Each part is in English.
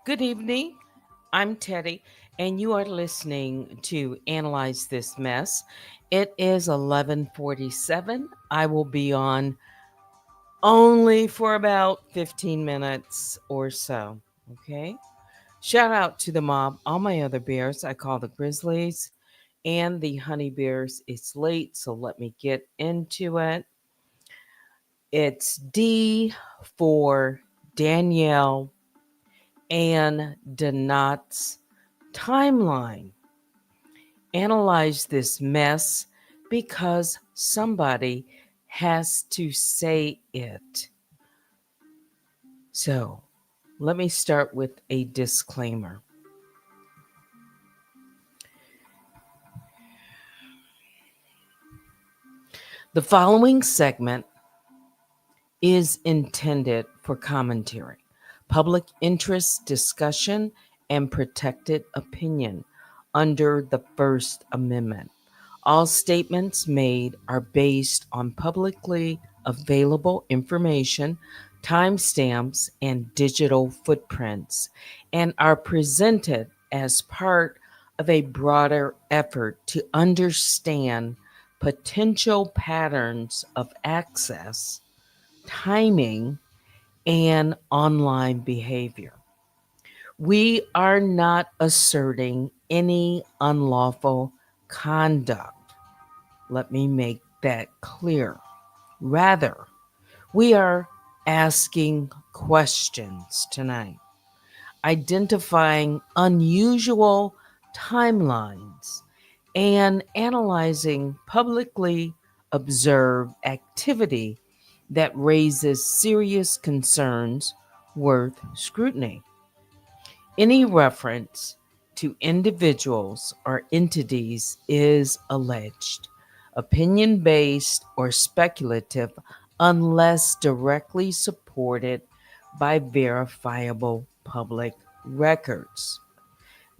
Good evening. I'm Teddy, and you are listening to Analyze This Mess. It is 11:47. I will be on only for about 15 minutes or so. Okay. Shout out to the mob, all my other bears. I call the Grizzlies and the Honey Bears. It's late, so let me get into it. It's D for Danielle and Donat's timeline. Analyze this mess because somebody has to say it. So, let me start with a disclaimer. The following segment is intended for commentary, public interest discussion, and protected opinion under the First Amendment. All statements made are based on publicly available information, timestamps, and digital footprints, and are presented as part of a broader effort to understand potential patterns of access, timing, and online behavior. We are not asserting any unlawful conduct. Let me make that clear. Rather, we are asking questions tonight, identifying unusual timelines, and analyzing publicly observed activity that raises serious concerns worth scrutiny. Any reference to individuals or entities is alleged, opinion based, or speculative unless directly supported by verifiable public records.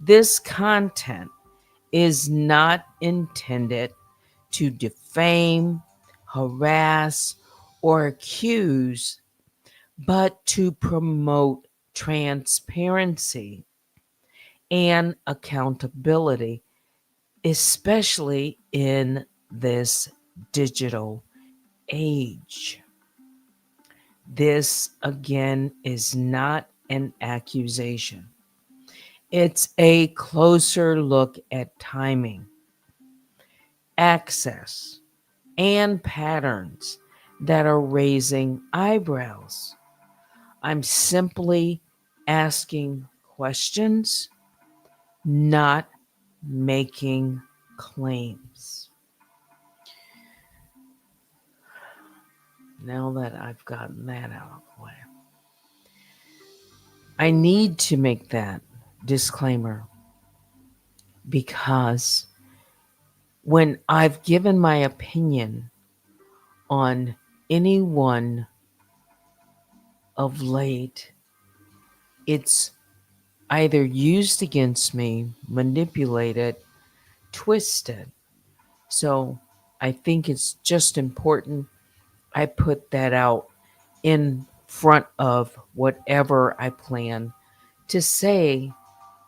This content is not intended to defame, harass, or accuse, but to promote transparency and accountability, especially in this digital age. This, again, is not an accusation. It's a closer look at timing, access, and patterns that are raising eyebrows. I'm simply asking questions, not making claims. Now that I've gotten that out of the way, I need to make that disclaimer because when I've given my opinion on anyone of late, it's either used against me, manipulated, twisted. So I think it's just important I put that out in front of whatever I plan to say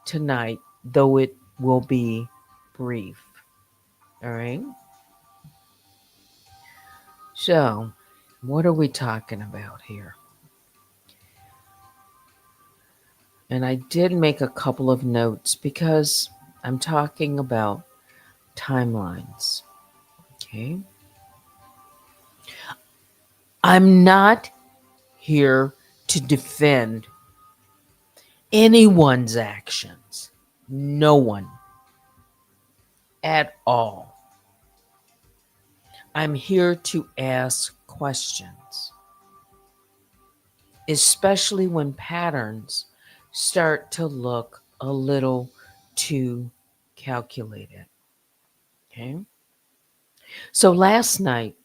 tonight, though it will be brief. All right. So, what are we talking about here? And I did make a couple of notes because I'm talking about timelines. Okay. I'm not here to defend anyone's actions. No one at all. I'm here to ask questions, especially when patterns start to look a little too calculated. Okay. So last night,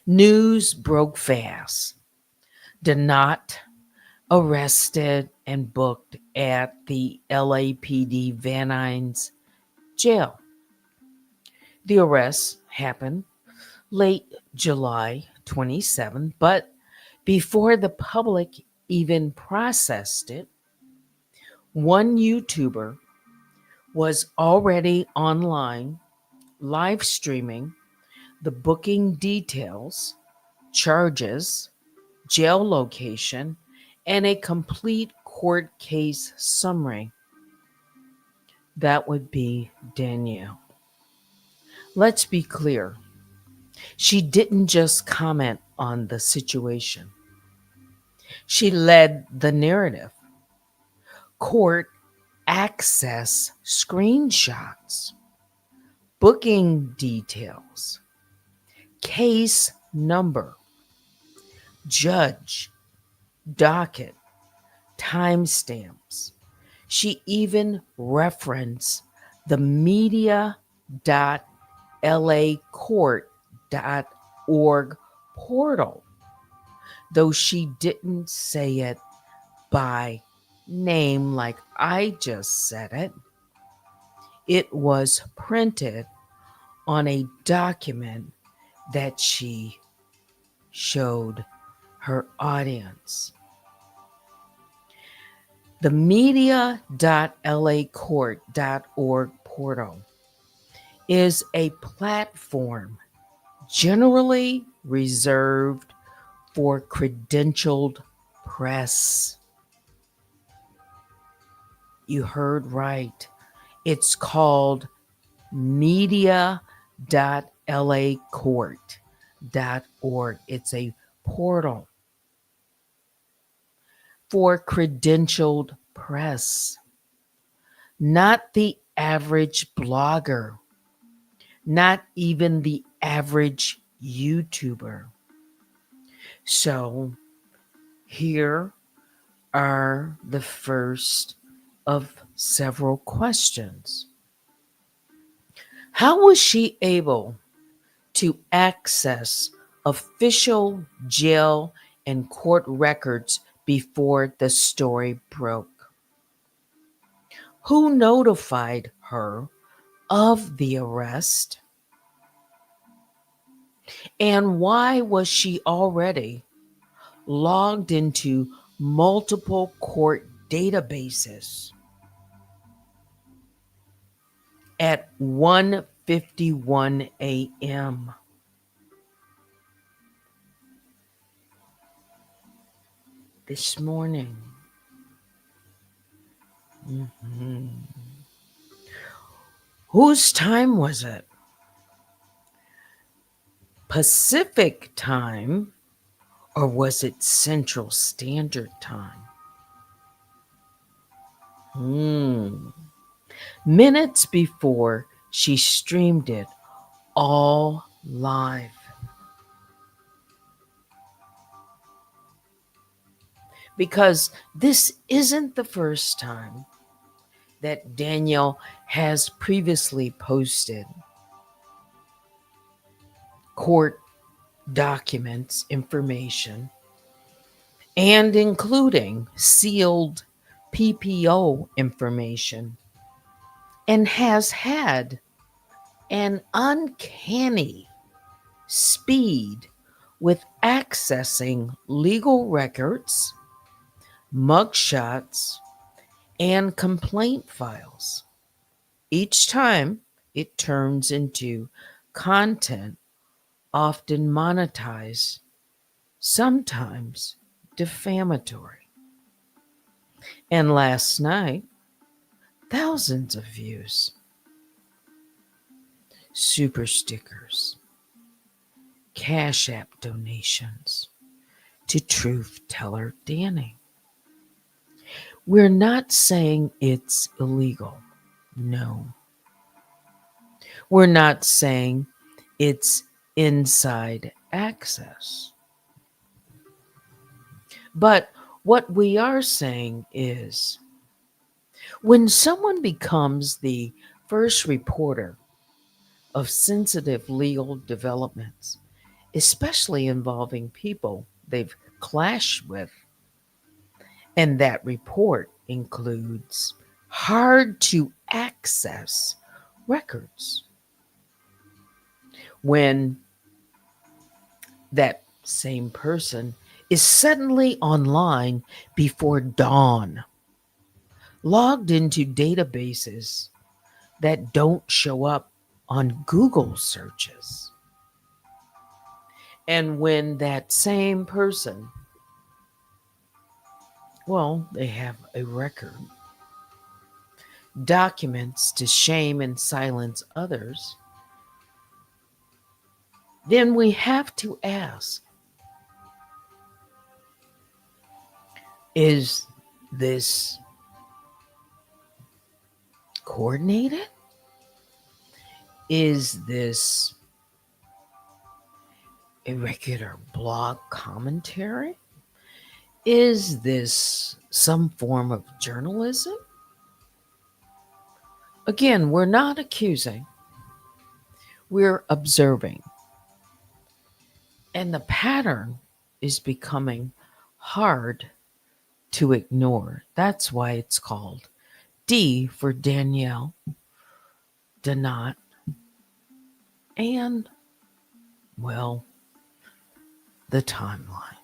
news broke fast. Donat arrested and booked at the LAPD Van Nuys jail. The arrest happened late July 27, but before the public even processed it, One YouTuber was already online live streaming the booking details, charges, jail location, and a complete court case summary. That would be Danielle. Let's be clear. She didn't just comment on the situation. She led the narrative. Court access screenshots, booking details, case number, judge, docket, timestamps. She even referenced the media.lacourt.org portal, though she didn't say it by name like I just said it. It was printed on a document that she showed her audience. The media.lacourt.org portal is a platform generally reserved for credentialed press. You heard right. It's called media.lacourt.org. It's a portal for credentialed press, not the average blogger, not even the average YouTuber. So here are the first of several questions. How was she able to access official jail and court records before the story broke? Who notified her of the arrest? And why was she already logged into multiple court databases at 1:51 a.m.? This morning? Whose time was it? Pacific time, or was it Central Standard Time? Minutes before she streamed it all live. Because this isn't the first time that Danielle has previously posted court documents, information, and including sealed PPO information, and has had an uncanny speed with accessing legal records, mugshots, and complaint files. Each time it turns into content often monetized, sometimes defamatory. And last night, thousands of views, super stickers, Cash App donations to truthtellerdani. We're not saying it's illegal. No. We're not saying it's inside access. But what we are saying is when someone becomes the first reporter of sensitive legal developments, especially involving people they've clashed with, and that report includes hard to access records, when that same person is suddenly online before dawn, logged into databases that don't show up on Google searches. And when that same person, well, they have a record, documents to shame and silence others, then we have to ask, is this coordinated? Is this a regular blog commentary? Is this some form of journalism? Again, we're not accusing, we're observing. And the pattern is becoming hard to ignore. That's why it's called D for Danielle, Donat, and, well, the timeline.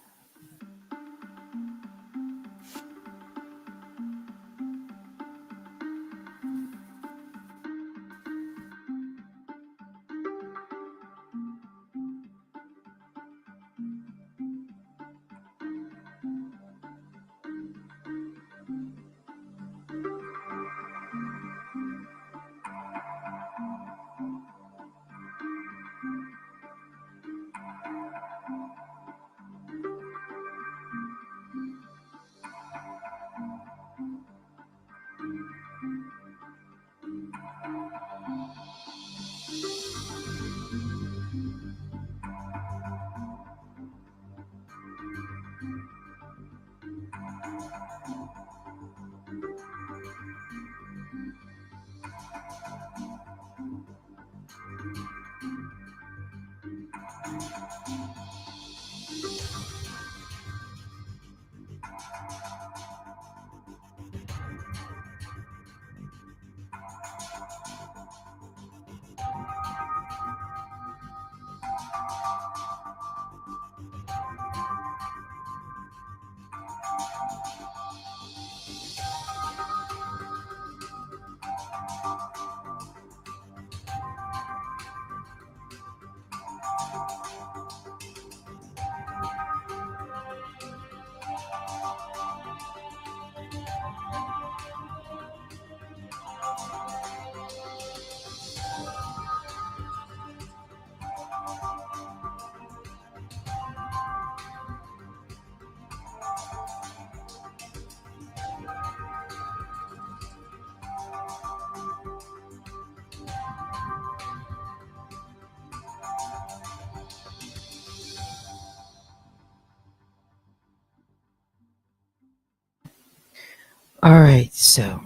All right, so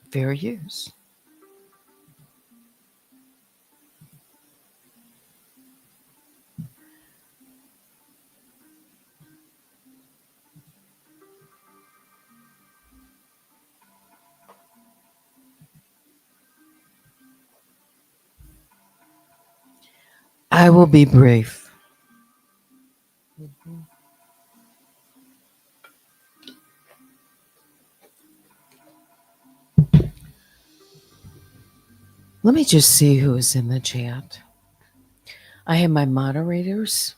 fair use. I will be brief. Mhm. Let me just see who is in the chat. I have my moderators.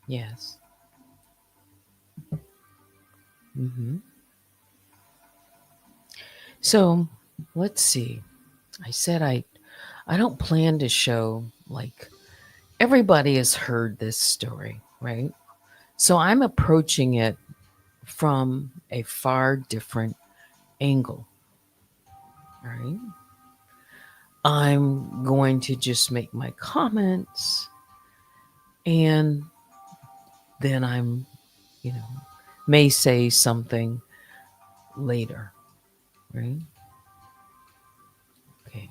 Yes. Hmm. So let's see. I said I don't plan to show, like, everybody has heard this story, right? So I'm approaching it from a far different angle, right? I'm going to just make my comments, and then you know, may say something later, right? Okay.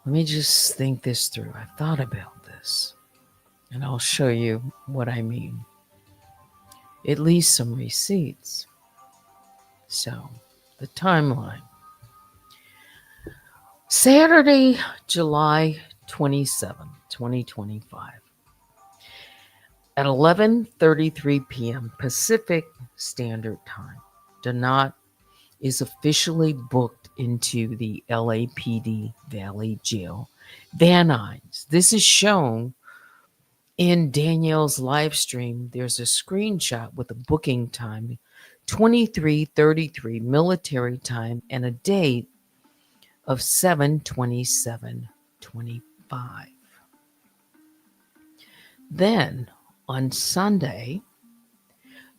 Let me just think this through. I thought about this, and I'll show you what I mean. At least some receipts. So, the timeline. Saturday, July 27th, 2025. At 11:33 p.m. Pacific Standard Time, Donat is officially booked into the LAPD Valley Jail, Van Nuys. This is shown in Danielle's live stream. There's a screenshot with a booking time, 23:33 military time, and a date of 7/27/25. Then on Sunday,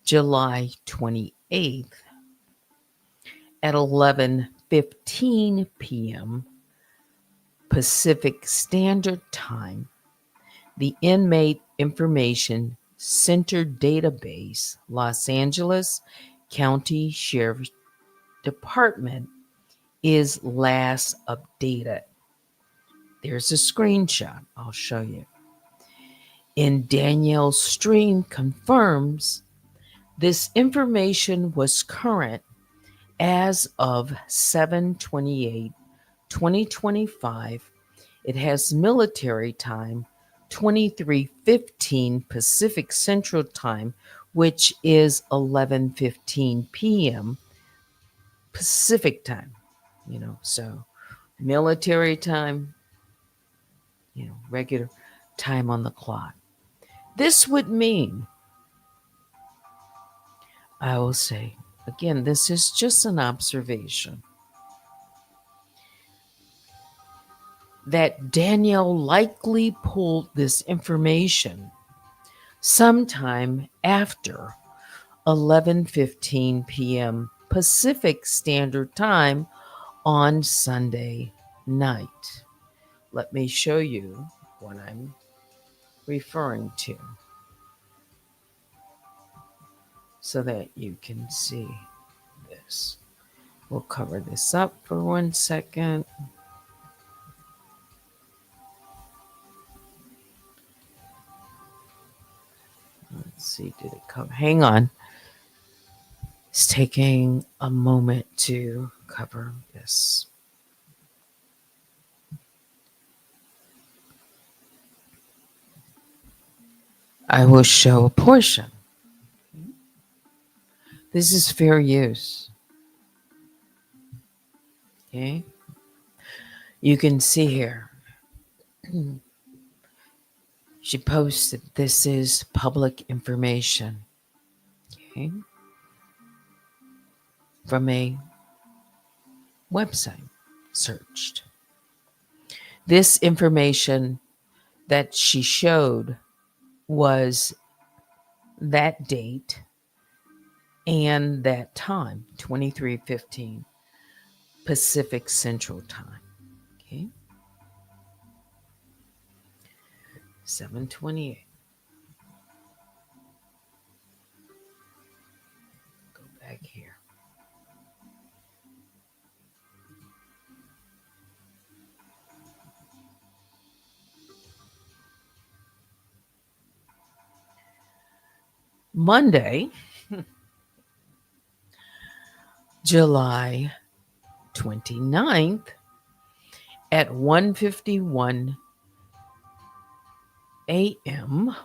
July 28th at 11:15 p.m. Pacific Standard Time, the Inmate Information Center database, Los Angeles County Sheriff's Department, is last updated. There's a screenshot I'll show you. In Danielle's stream confirms this information was current as of 7/28/2025. It has military time 23:15 Pacific Central Time, which is 11:15 p.m. Pacific Time. So military time, regular time on the clock. This would mean, I will say, again, this is just an observation, that Danielle likely pulled this information sometime after 11:15 p.m. Pacific Standard Time on Sunday night. Let me show you what I'm referring to so that you can see this. We'll cover this up for 1 second. Let's see, did it come? Hang on. It's taking a moment to cover this. I will show a portion. This is fair use. Okay. You can see here. She posted, this is public information. Okay. From a website searched. This information that she showed was that date and that time, 23:15 Pacific Central Time. Okay. 7:28. Go back here. Monday, July 29th at 1:51 a.m.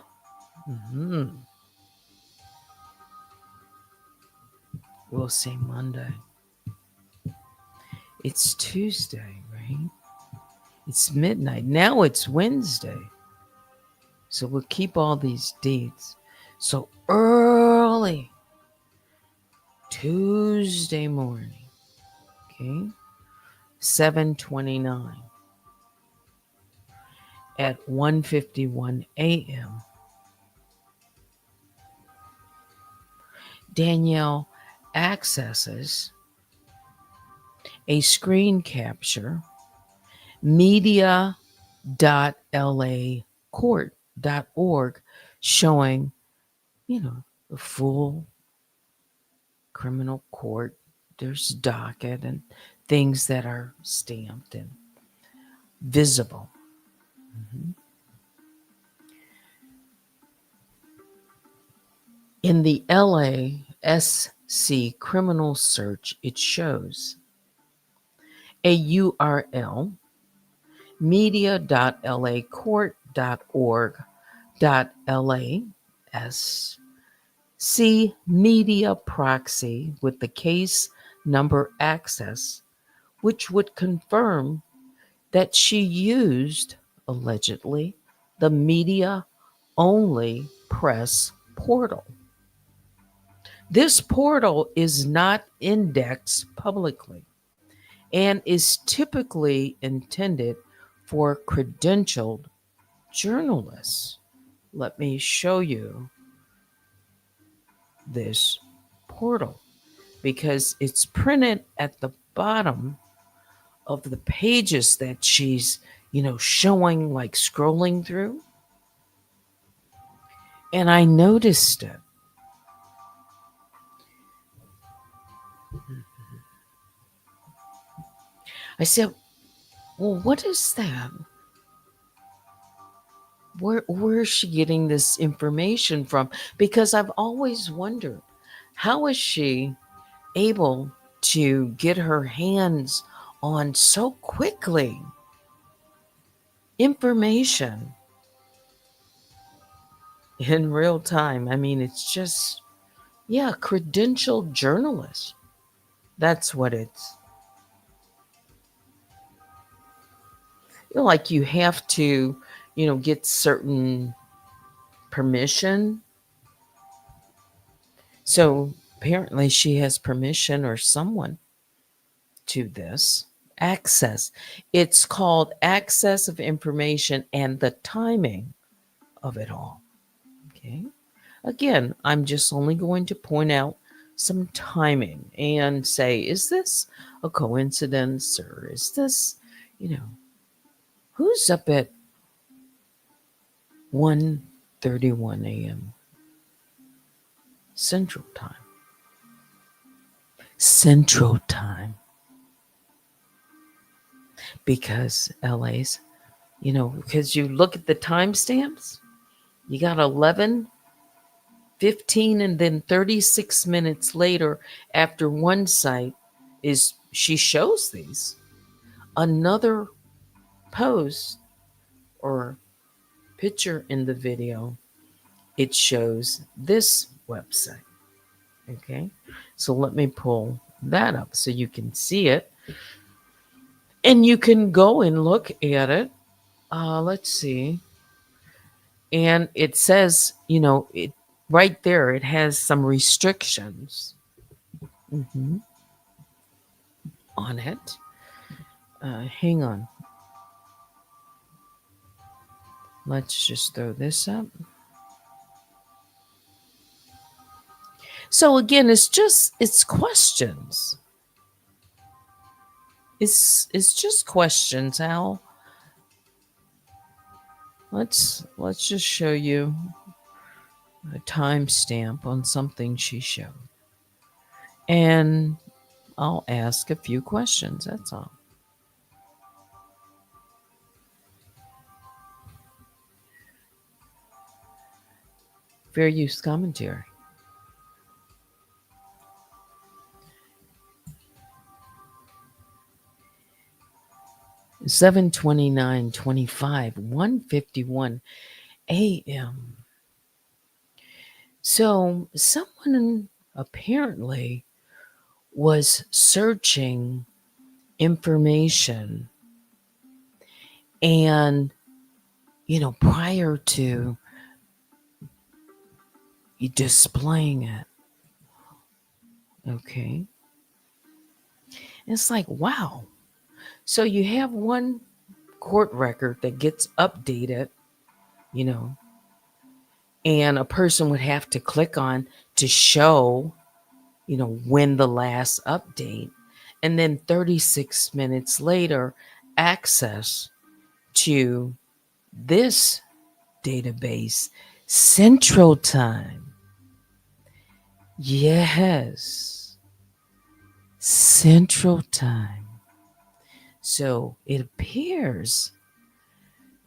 We'll say Monday. It's Tuesday, right? It's midnight. Now it's Wednesday. So we'll keep all these dates. So early Tuesday morning, okay, 7:29 at 1:51 a.m. Danielle accesses a screen capture, media.lacourt.org, showing, the full criminal court. There's docket and things that are stamped and visible. In the LASC criminal search, it shows a URL, media.lacourt.org.la, C. Media proxy with the case number access, which would confirm that she used, allegedly, the media only press portal. This portal is not indexed publicly and is typically intended for credentialed journalists. Let me show you this portal because it's printed at the bottom of the pages that she's, showing, like scrolling through. And I noticed it. I said, well, what is that? Where is she getting this information from? Because I've always wondered, how is she able to get her hands on so quickly information in real time? I mean, it's just, yeah, credentialed journalist. That's what it's. Like you have to, get certain permission. So apparently she has permission or someone to this access. It's called access of information and the timing of it all. Okay. Again, I'm just only going to point out some timing and say, is this a coincidence or is this, who's up at 1:31 a.m. Central Time? Central Time. Because LA's, because you look at the timestamps, you got 11:15 and then 36 minutes later after one site is she shows these. Another post or picture in the video, it shows this website. Okay, so let me pull that up so you can see it. And you can go and look at it. Let's see. And it says, it right there, it has some restrictions on it. Hang on. Let's just throw this up. So again, it's questions. It's just questions, Al. Let's just show you a timestamp on something she showed. And I'll ask a few questions, that's all. Fair use commentary. (7:29:25), 1:51 a.m. So someone apparently was searching information and, prior to displaying it. Okay. It's like, wow. So you have one court record that gets updated, and a person would have to click on to show, when the last update. And then 36 minutes later, access to this database, Central Time. Yes, Central Time. So it appears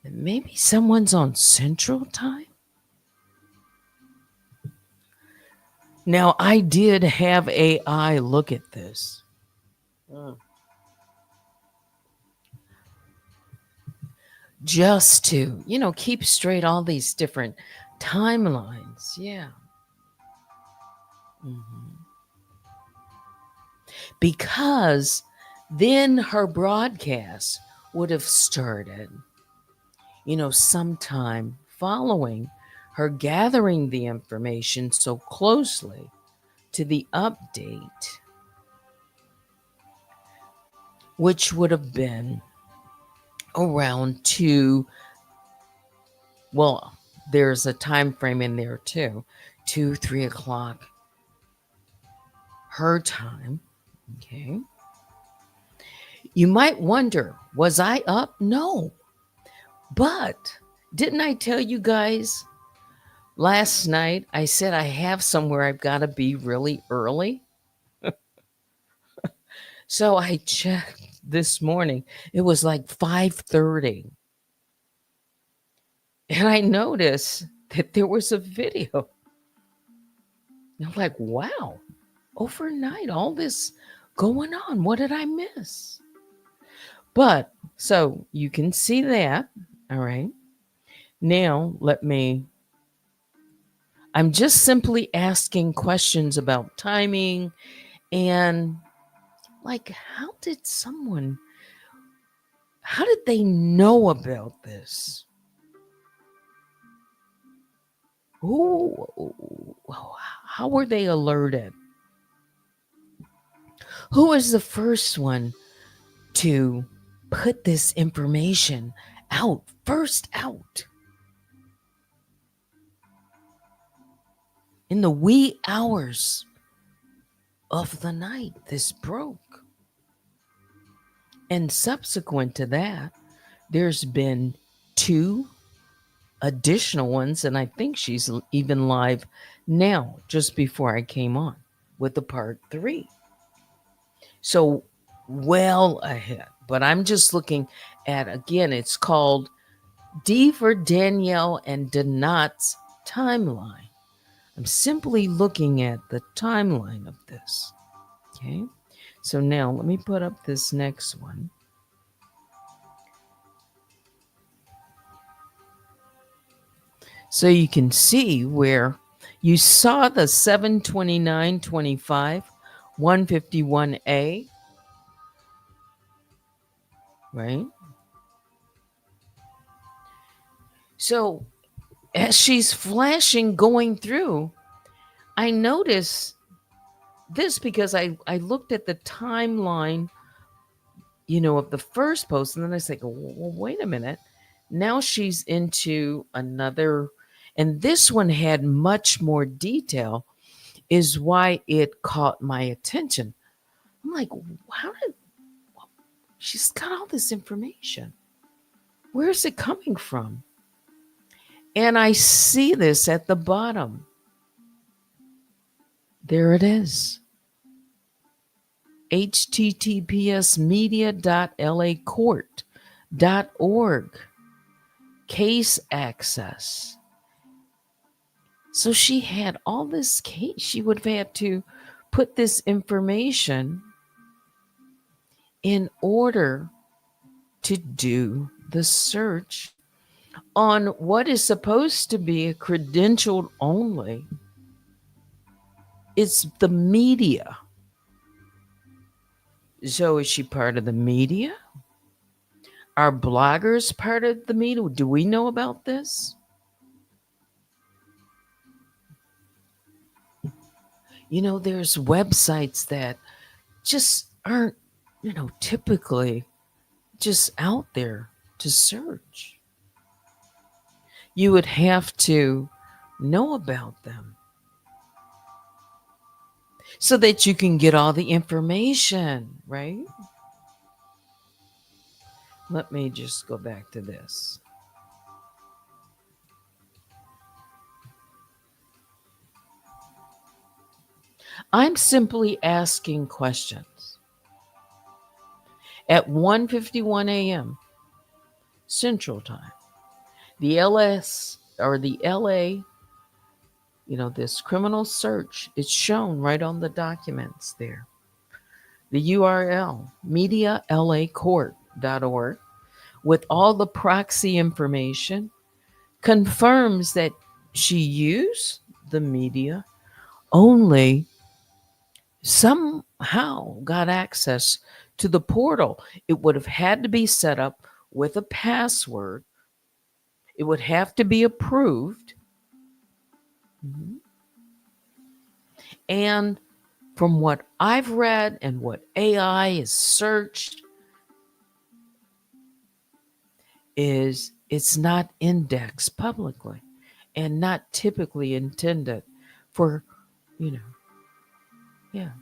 that maybe someone's on Central Time. Now, I did have AI look at this. Just to, keep straight all these different Timelines, yeah. Mhm. Because then her broadcast would have started, sometime following her gathering the information so closely to the update, which would have been around well, there's a time frame in there too, 2, 3 o'clock her time. Okay. You might wonder, was I up? No. But didn't I tell you guys last night? I said I have somewhere I've got to be really early. So I checked this morning. It was like 5:30. And I noticed that there was a video. I'm like, wow, overnight, all this going on. What did I miss? But so you can see that. All right. Now I'm just simply asking questions about timing and like, how did they know about this? How were they alerted? Who was the first one to put this information first out? In the wee hours of the night, this broke. And subsequent to that, there's been 2 additional ones, and I think she's even live now, just before I came on with the part 3. So well ahead. But I'm just looking at, again, it's called dfordanielle and Donat's timeline. I'm simply looking at the timeline of this. Okay. So now let me put up this next one. So you can see where you saw the 72925, 151A, right? So as she's flashing going through, I noticed this because I looked at the timeline, of the first post, and then I say, well, wait a minute. Now she's into another, and this one had much more detail, is why it caught my attention. I'm like, she's got all this information? Where is it coming from? And I see this at the bottom. There it is. https://media.lacourt.org. Case access. So she had all this case. She would have had to put this information in order to do the search on what is supposed to be a credentialed only. It's the media. So is she part of the media? Are bloggers part of the media? Do we know about this? There's websites that just aren't, typically just out there to search. You would have to know about them so that you can get all the information, right? Let me just go back to this. I'm simply asking questions. At 1:51 a.m. Central Time, the LS or the LA, this criminal search, it's shown right on the documents there. The URL, medialacourt.org, with all the proxy information, confirms that she used the media, only somehow got access to the portal. It would have had to be set up with a password. It would have to be approved. Mhm. And from what I've read and what AI is searched, is it's not indexed publicly and not typically intended for, you know, yeah,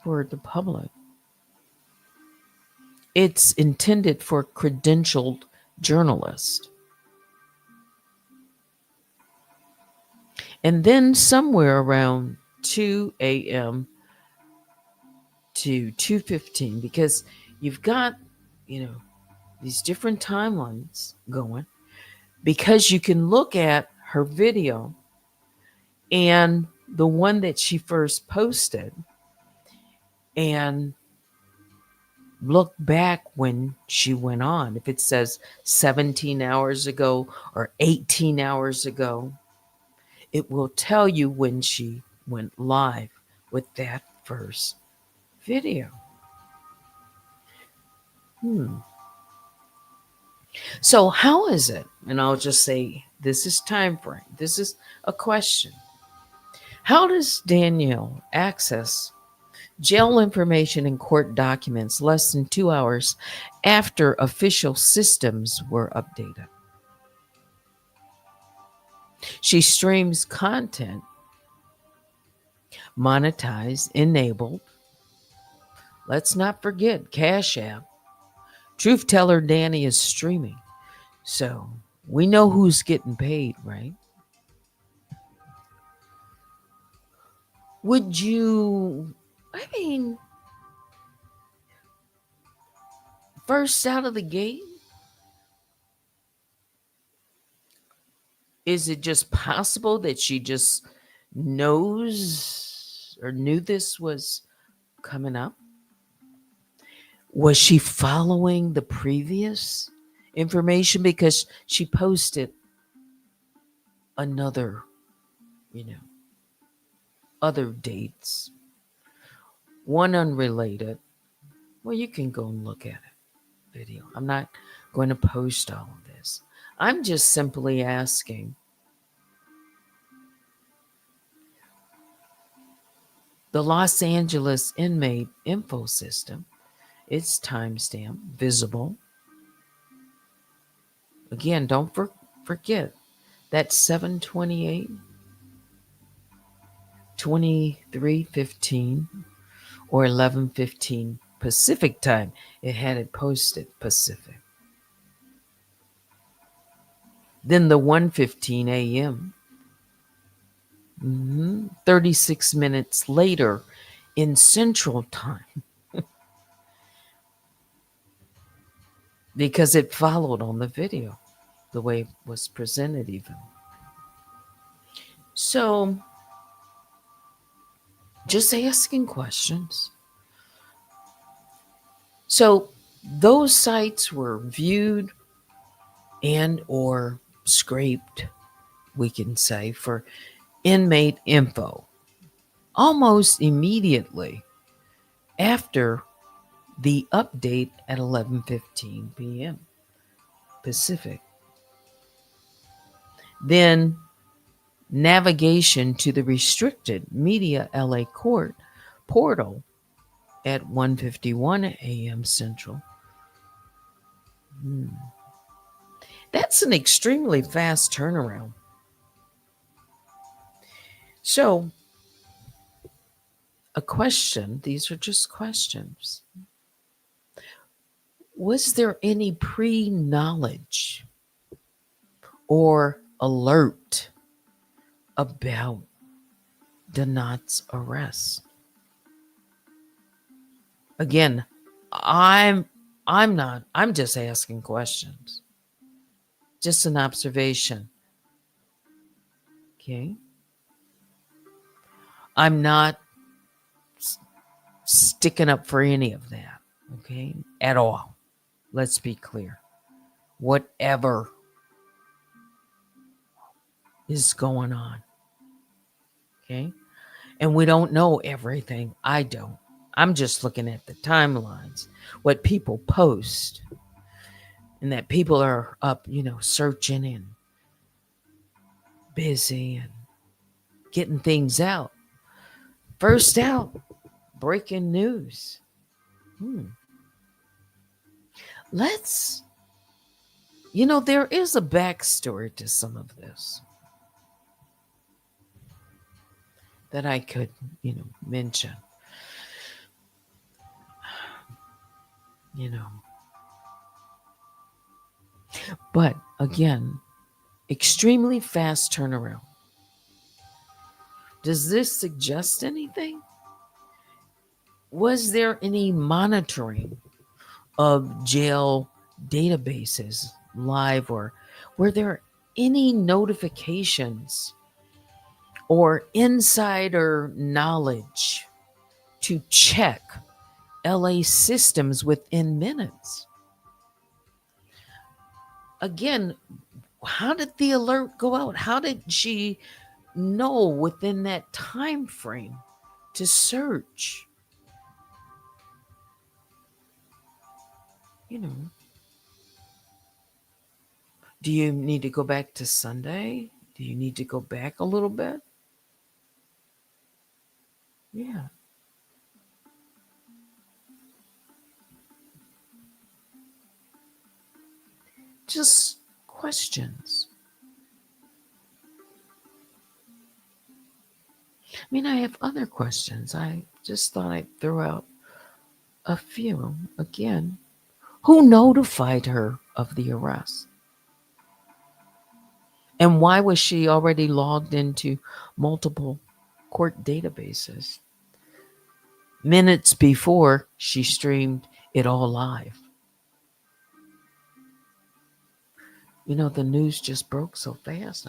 for the public. It's intended for credentialed journalists. And then somewhere around 2 a.m. to 2:15, because you've got, you know, these different timelines going, because you can look at her video and the one that she first posted and look back when she went on. If it says 17 hours ago or 18 hours ago, it will tell you when she went live with that first video. So how is it? And I'll just say, this is time frame. This is a question. How does Danielle access jail information and court documents less than 2 hours after official systems were updated? She streams content, monetized, enabled. Let's not forget Cash App. Truthtellerdani is streaming. So we know who's getting paid, right? Would you, I mean, first out of the gate, is it just possible that she just knows or knew this was coming up? Was she following the previous information? Because she posted another, you know, other dates, one unrelated. Well, you can go and look at it, video. I'm not going to post all of this. I'm just simply asking, the Los Angeles inmate info system, it's timestamp visible. Again, don't forget that 7/28, 23:15, or 11:15 Pacific time. It had it posted Pacific. Then the 1:15 a.m. 36 minutes later in Central Time, because it followed on the video the way it was presented even. So just asking questions. So those sites were viewed and or scraped, we can say, for inmate info almost immediately after the update at 11:15 p.m. Pacific. Then navigation to the restricted media LA court portal at 1:51 a.m. Central. That's an extremely fast turnaround. So, a question, these are just questions. Was there any pre-knowledge or alert about Donat's arrest? Again, I'm just asking questions. Just an observation. Okay? I'm not sticking up for any of that, okay? At all. Let's be clear. Whatever is going on. Okay. And we don't know everything. I don't. I'm just looking at the timelines, what people post, and that people are up, searching and busy and getting things out. First out, breaking news. Let's, there is a backstory to some of this that I could, mention. You know, but again, extremely fast turnaround. Does this suggest anything? Was there any monitoring of jail databases live, or were there any notifications or insider knowledge to check LA systems within minutes? Again, how did the alert go out? How did she know within that time frame to search? Do you need to go back to Sunday? Do you need to go back a little bit? Yeah. Just questions. I have other questions. I just thought I'd throw out a few. Again, who notified her of the arrest? And why was she already logged into multiple court databases minutes before she streamed it all live? The news just broke so fast.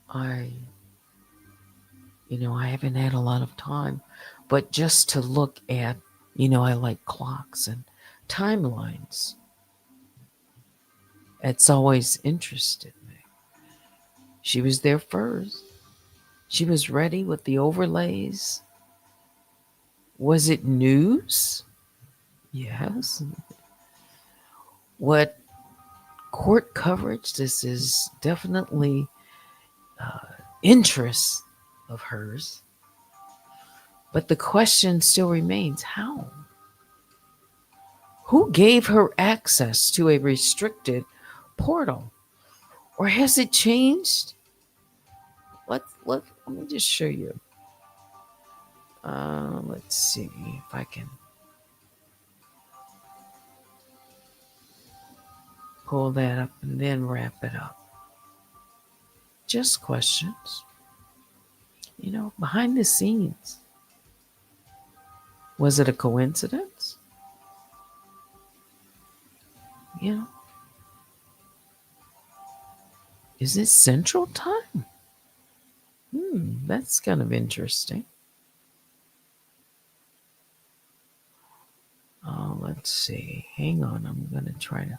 I haven't had a lot of time, but just to look at, I like clocks and timelines. It's always interested me. She was there first. She was ready with the overlays. Was it news? Yes. What court coverage? This is definitely interest of hers. But the question still remains, how? Who gave her access to a restricted portal? Or has it changed? Let me just show you. Let's see if I can pull that up and then wrap it up. Just questions. Behind the scenes. Was it a coincidence? Is it Central Time? That's kind of interesting. Let's see. Hang on. I'm going to try to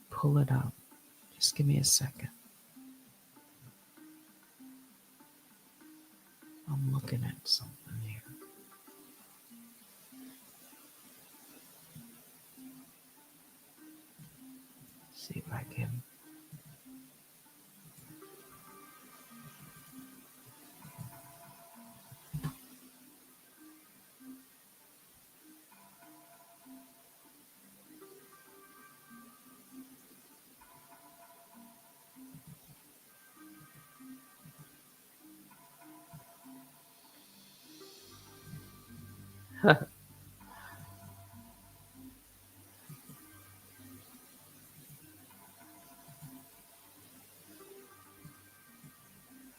pull it up. Just give me a second. I'm looking at something here. See if I can.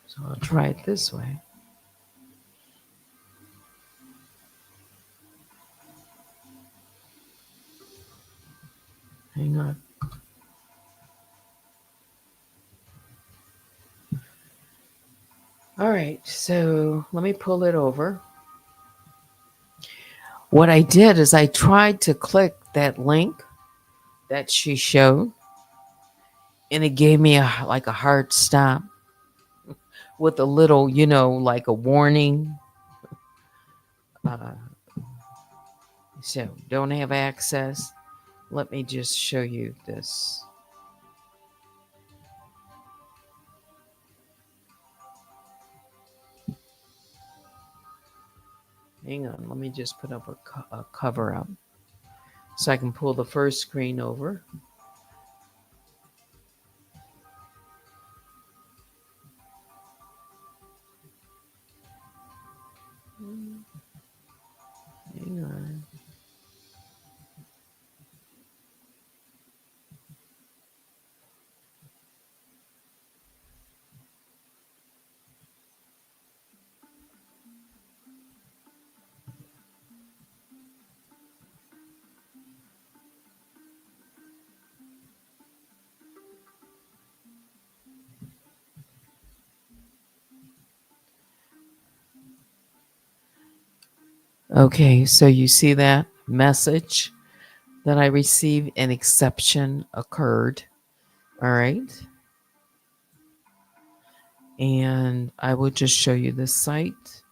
So I'll try it this way. Hang on. All right, so let me pull it over. What I did is I tried to click that link that she showed, and it gave me like a hard stop with a little, like a warning. Uh, so don't have access. Let me just show you this. Hang on, let me just put up a cover up so I can pull the first screen over. Hang on. Okay, so you see that message that I received, an exception occurred. All right. And I will just show you the site.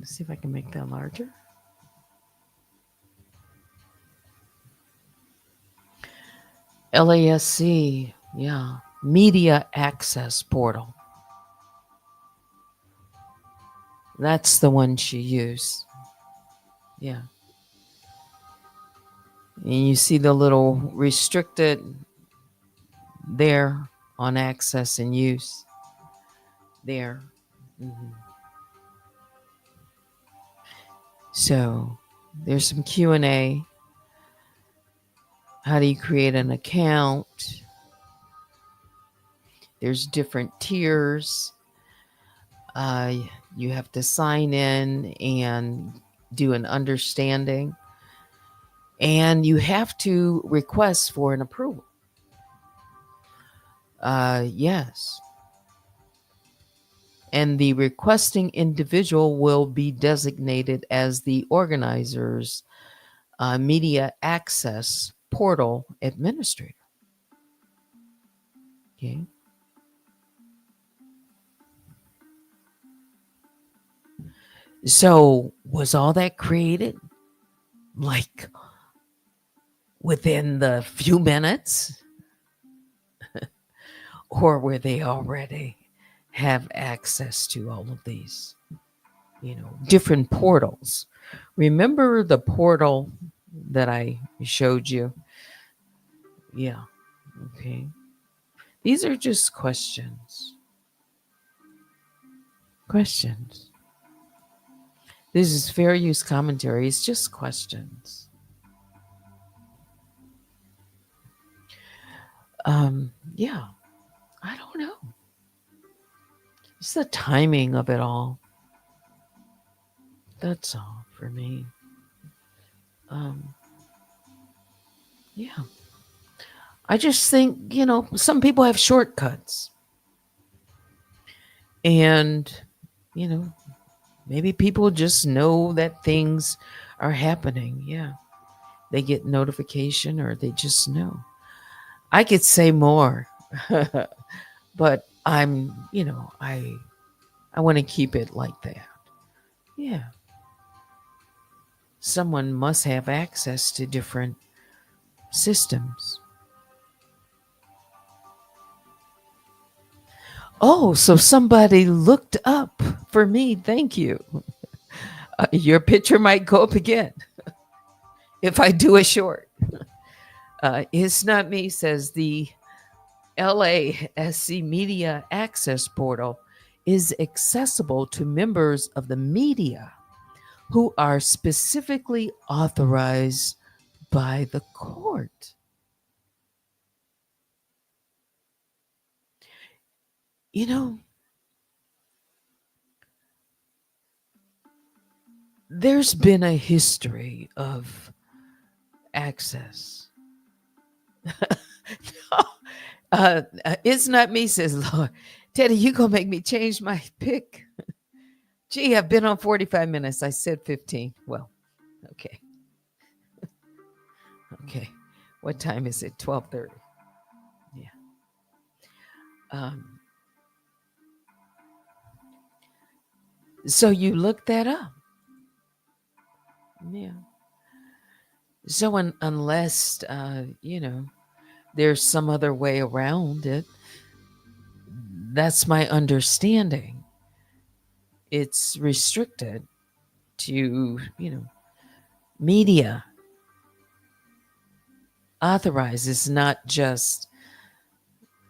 Let's see if I can make that larger. LASC, yeah, Media Access Portal. That's the one she used. Yeah. And you see the little restricted there on access and use there. Mm-hmm. So there's some Q&A. How do you create an account? There's different tiers. You have to sign in and do an understanding. And you have to request for an approval. Yes. And the requesting individual will be designated as the organizer's media access portal administrator. Okay. So was all that created like within the few minutes? Or were they already have access to all of these, different portals? Remember the portal that I showed you? Yeah. Okay. These are just questions. Questions. This is fair use commentary. It's just questions. Yeah. I don't know. It's the timing of it all. That's all for me. Yeah. I just think, some people have shortcuts. And, maybe people just know that things are happening. Yeah. They get notification or they just know. I could say more, but I want to keep it like that. Yeah. Someone must have access to different systems. Oh, so somebody looked up for me. Thank you. Your picture might go up again if I do a short. It's not me, says the LASC Media Access Portal is accessible to members of the media who are specifically authorized by the court. You know, there's been a history of access. It's not me, says Lord. Teddy, you gonna make me change my pick? Gee, I've been on 45 minutes. I said 15. Well, okay. Okay. What time is it? 12:30. Yeah. Um, so you look that up. Yeah. So unless there's some other way around it, that's my understanding. It's restricted to, media authorized. It's not just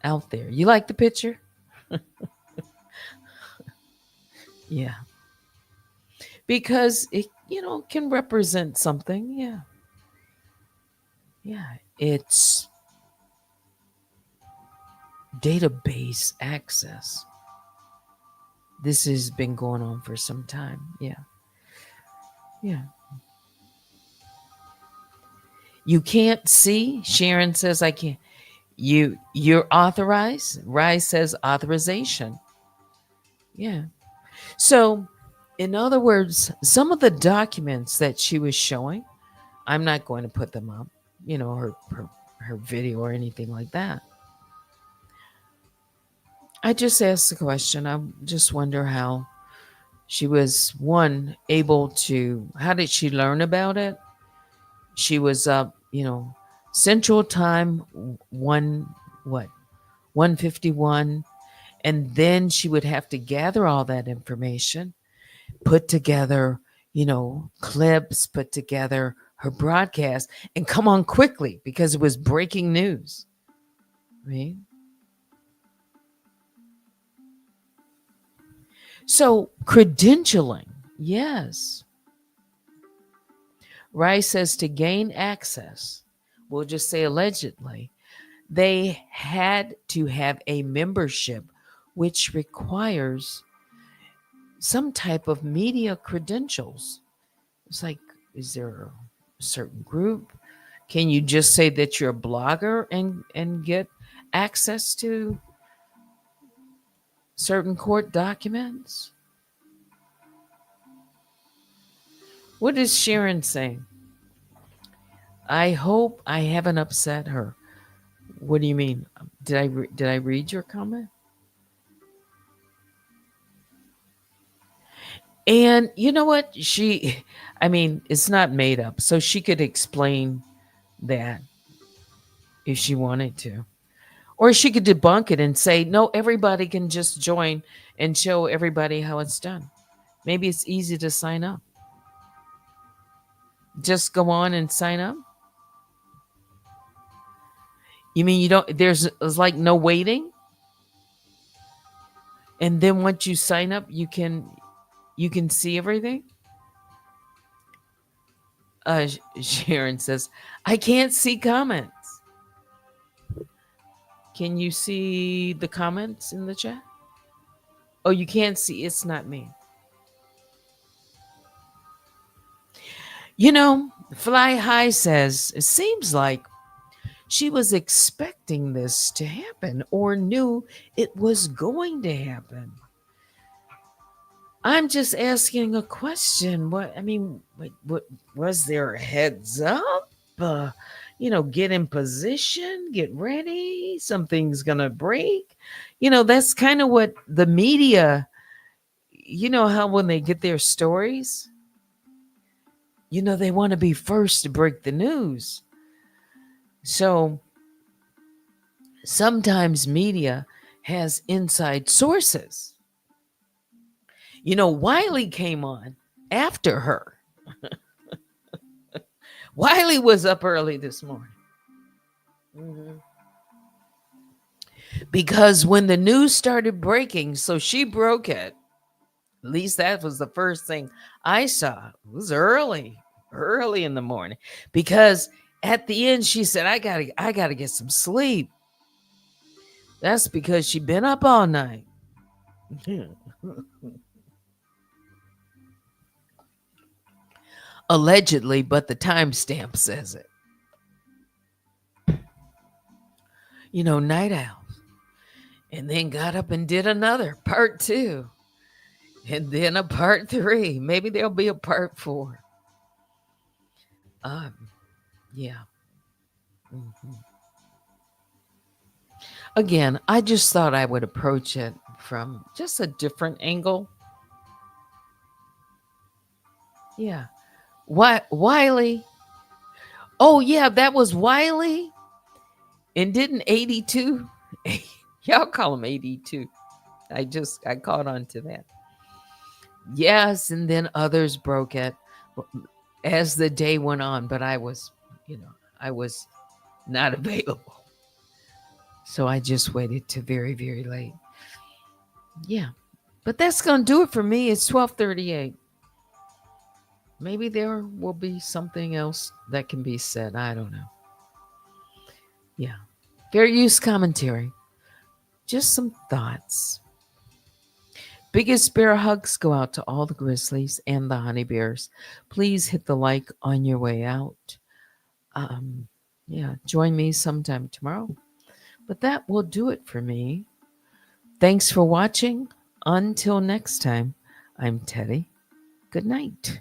out there. You like the picture? Yeah. Because it, can represent something. Yeah. Yeah. It's database access. This has been going on for some time. Yeah. Yeah. You can't see. Sharon says I can't. You're authorized. Rise says authorization. Yeah. So, in other words, some of the documents that she was showing, I'm not going to put them up, her video or anything like that. I just asked the question. I just wonder how she was able to. How did she learn about it? She was up, Central Time 151, and then she would have to gather all that information, put together, clips, put together her broadcast, and come on quickly because it was breaking news. Right? So credentialing, yes. Rice says to gain access, we'll just say allegedly, they had to have a membership which requires some type of media credentials. It's like, is there a certain group? Can you just say that you're a blogger and get access to certain court documents? What is Sharon saying? I hope I haven't upset her. What do you mean? Did I read your comment? And you know what? It's not made up. So she could explain that if she wanted to. Or she could debunk it and say, no, everybody can just join and show everybody how it's done. Maybe it's easy to sign up. Just go on and sign up. You mean you don't, there's like no waiting? And then once you sign up, you can see everything? Sharon says, I can't see comments. Can you see the comments in the chat? Oh, you can't see. It's not me. Fly High says, it seems like she was expecting this to happen or knew it was going to happen. I'm just asking a question. What was there a heads up? Get in position, get ready. Something's gonna break. That's kind of what the media. How when they get their stories, they want to be first to break the news. So sometimes media has inside sources. Wiley came on after her. Wiley was up early this morning. Mm-hmm. Because when the news started breaking, so she broke it. At least that was the first thing I saw. It was early in the morning. Because at the end, she said, I gotta get some sleep. That's because she'd been up all night. Allegedly, but the timestamp says it. Night owls. And then got up and did another part 2. And then a part 3. Maybe there'll be a part 4. Um, yeah. Mhm. Again, I just thought I would approach it from just a different angle. Yeah. Wiley. Oh, yeah, that was Wiley. And didn't 82? Y'all call him 82. I caught on to that. Yes, and then others broke it as the day went on, but I was not available. So I just waited to very, very late. Yeah. But that's going to do it for me. It's 12:38. Maybe there will be something else that can be said. I don't know. Yeah. Fair use commentary. Just some thoughts. Biggest bear hugs go out to all the grizzlies and the honey bears. Please hit the like on your way out. Join me sometime tomorrow. But that will do it for me. Thanks for watching. Until next time, I'm Teddy. Good night.